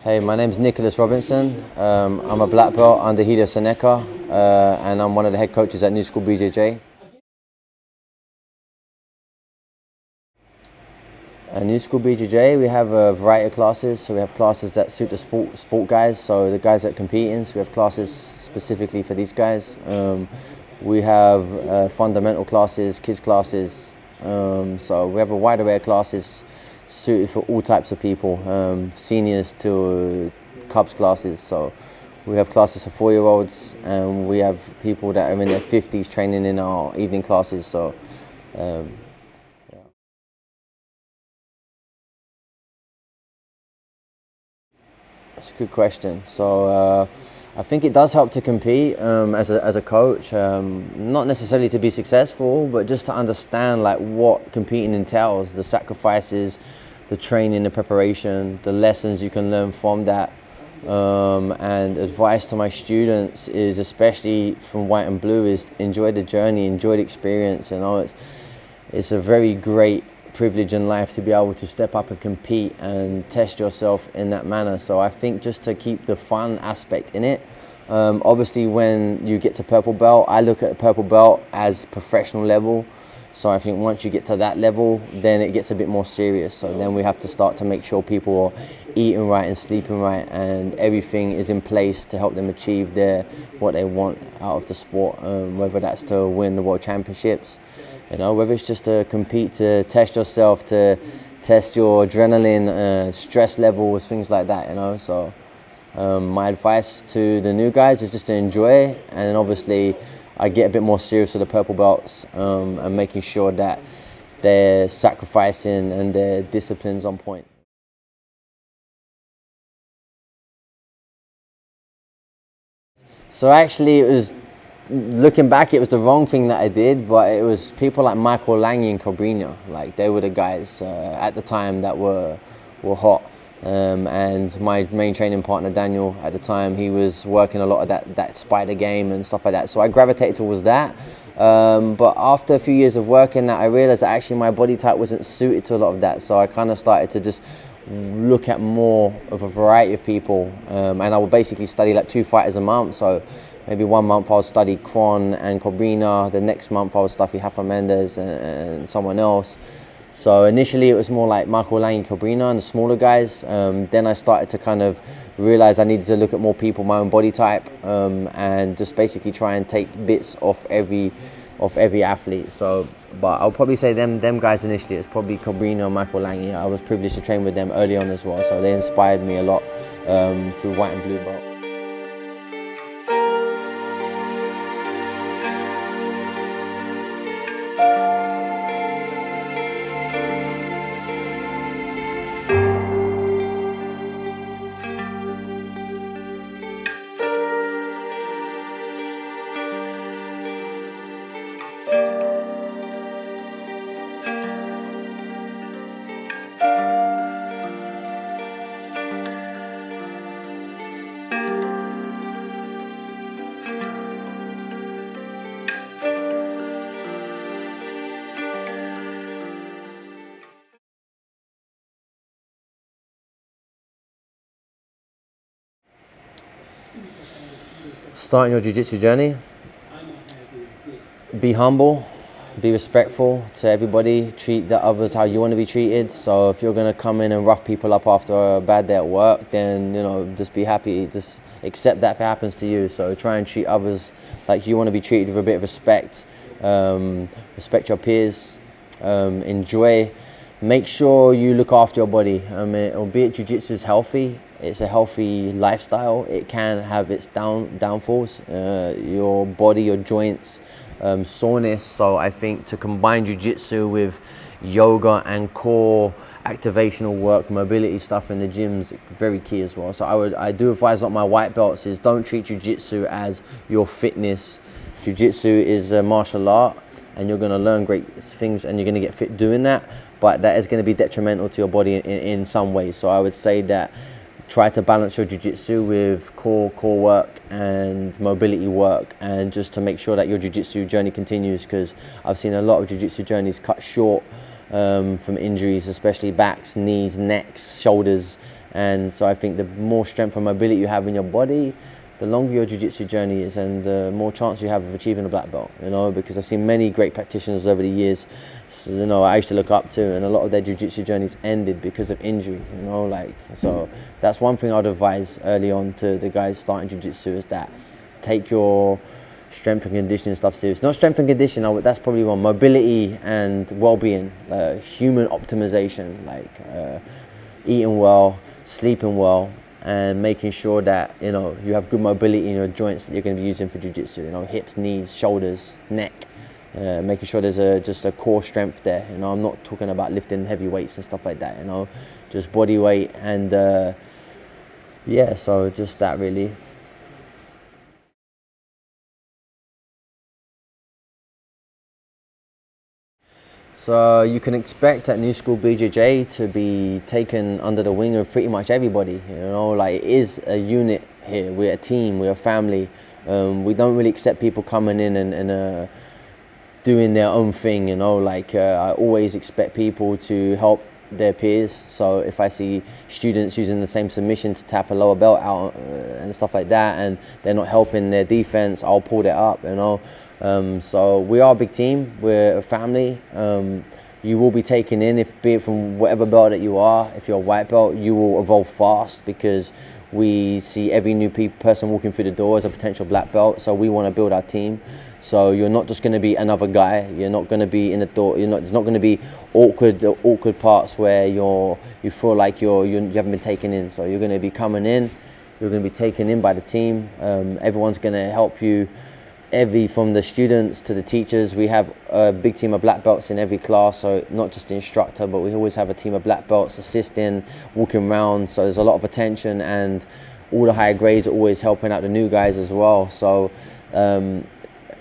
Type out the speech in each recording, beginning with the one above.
Hey, my name's Nicholas Robinson. I'm a black belt under Helio Seneca, and I'm one of the head coaches at New School BJJ. At New School BJJ, we have a variety of classes. So we have classes that suit the sport guys, so the guys that compete in. So we have classes specifically for these guys. We have fundamental classes, kids classes. So we have a wide array of classes suited for all types of people, seniors to Cubs classes. So we have classes for 4-year-olds, and we have people that are in their 50s training in our evening classes. So yeah. That's a good question. So I think it does help to compete as a coach, not necessarily to be successful, but just to understand like what competing entails, the sacrifices, the training, the preparation, the lessons you can learn from that. And advice to my students is, especially from white and blue, is enjoy the journey, enjoy the experience. You know, it's a very great privilege in life to be able to step up and compete and test yourself in that manner. So I think just to keep the fun aspect in it. Obviously when you get to purple belt, I look at purple belt as professional level. So I think once you get to that level, then it gets a bit more serious. So then we have to start to make sure people are eating right and sleeping right, and everything is in place to help them achieve what they want out of the sport, whether that's to win the world championships, you know, whether it's just to compete, to test yourself, to test your adrenaline, stress levels, things like that, you know. So my advice to the new guys is just to enjoy, and then obviously I get a bit more serious with the purple belts, and making sure that they're sacrificing and their discipline's on point. So actually it was, looking back, it was the wrong thing that I did, but it was people like Michael Lange and Cobrinha. Like, they were the guys at the time that were hot. And my main training partner, Daniel, at the time, he was working a lot of that spider game and stuff like that. So I gravitated towards that. But after a few years of working that, I realized that actually my body type wasn't suited to a lot of that. So I kind of started to just look at more of a variety of people. And I would basically study like 2 fighters a month. So maybe 1 month I would study Kron and Cobrinha. The next month I would study Rafa Mendes and someone else. So initially it was more like Michael Lange and Cobrinha and the smaller guys. Then I started to kind of realize I needed to look at more people, my own body type, and just basically try and take bits off every athlete. So, but I'll probably say them guys initially, it's probably Cobrinha and Michael Lange. I was privileged to train with them early on as well, so they inspired me a lot through white and blue belt. Starting your jiu-jitsu journey, be humble, be respectful to everybody, treat the others how you want to be treated. So if you're going to come in and rough people up after a bad day at work, then, you know, just be happy, just accept that if it happens to you. So try and treat others like you want to be treated, with a bit of respect. Respect your peers, enjoy. Make sure you look after your body. I mean, albeit jiu-jitsu is healthy, it's a healthy lifestyle, it can have its downfalls, your body, your joints, soreness. So I think to combine jiu-jitsu with yoga and core activational work, mobility stuff in the gyms, very key as well. So I do advise a lot of my white belts is don't treat jiu-jitsu as your fitness. Jiu-jitsu is a martial art, and you're going to learn great things and you're going to get fit doing that, but that is going to be detrimental to your body in some ways. So I would say that try to balance your jiu-jitsu with core work and mobility work, and just to make sure that your jiu-jitsu journey continues, because I've seen a lot of jiu-jitsu journeys cut short from injuries, especially backs, knees, necks, shoulders, And so I think the more strength and mobility you have in your body, the longer your jiu-jitsu journey is, and the more chance you have of achieving a black belt, you know, because I've seen many great practitioners over the years, so, you know, I used to look up to, and a lot of their jiu-jitsu journeys ended because of injury, you know, like, so that's one thing I'd advise early on to the guys starting jiu-jitsu, is that take your strength and conditioning stuff serious. Not strength and conditioning, that's probably one. Mobility and well-being, human optimization, like eating well, sleeping well, and making sure that, you know, you have good mobility in your joints that you're going to be using for jiu-jitsu, you know, hips, knees, shoulders, neck, making sure there's just a core strength there, you know. I'm not talking about lifting heavy weights and stuff like that, you know, just body weight, and yeah, so just that really. So you can expect at New School BJJ to be taken under the wing of pretty much everybody, you know, like it is a unit here, we're a team, we're a family. We don't really accept people coming in and doing their own thing, you know, like I always expect people to help their peers. So if I see students using the same submission to tap a lower belt out and stuff like that, and they're not helping their defense, I'll pull that up, you know. So we are a big team, we're a family. You will be taken in, be it from whatever belt that you are. If you're a white belt, you will evolve fast, because we see every new person walking through the door as a potential black belt. So we want to build our team. So you're not just going to be another guy. You're not going to be in the door. There's not going to be awkward parts where you feel like you haven't been taken in. So you're going to be coming in. You're going to be taken in by the team. Everyone's going to help you. From the students to the teachers, we have a big team of black belts in every class, so not just the instructor, but we always have a team of black belts assisting, walking around, so there's a lot of attention, and all the higher grades are always helping out the new guys as well. So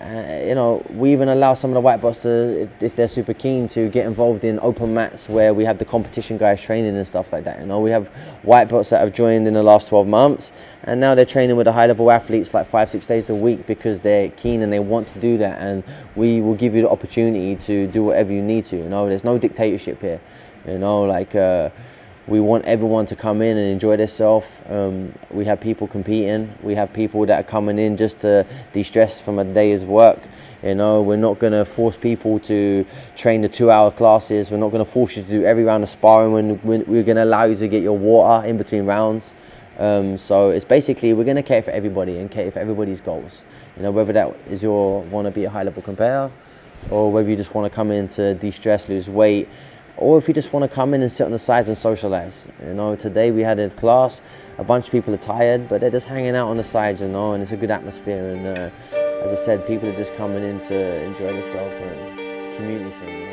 you know, we even allow some of the white belts to, if they're super keen, to get involved in open mats where we have the competition guys training and stuff like that. You know, we have white belts that have joined in the last 12 months, and now they're training with the high-level athletes like 5-6 days a week because they're keen and they want to do that. And we will give you the opportunity to do whatever you need to. You know, there's no dictatorship here. You know, like we want everyone to come in and enjoy themselves. We have people competing. We have people that are coming in just to de-stress from a day's work. You know, we're not going to force people to train the 2-hour classes. We're not going to force you to do every round of sparring. We're going to allow you to get your water in between rounds. So it's basically, we're going to cater for everybody and cater for everybody's goals. You know, whether that is want to be a high-level competitor, or whether you just want to come in to de-stress, lose weight, or if you just want to come in and sit on the sides and socialize. You know, today we had a class, a bunch of people are tired, but they're just hanging out on the sides, you know, and it's a good atmosphere. And as I said, people are just coming in to enjoy themselves, and it's a community thing.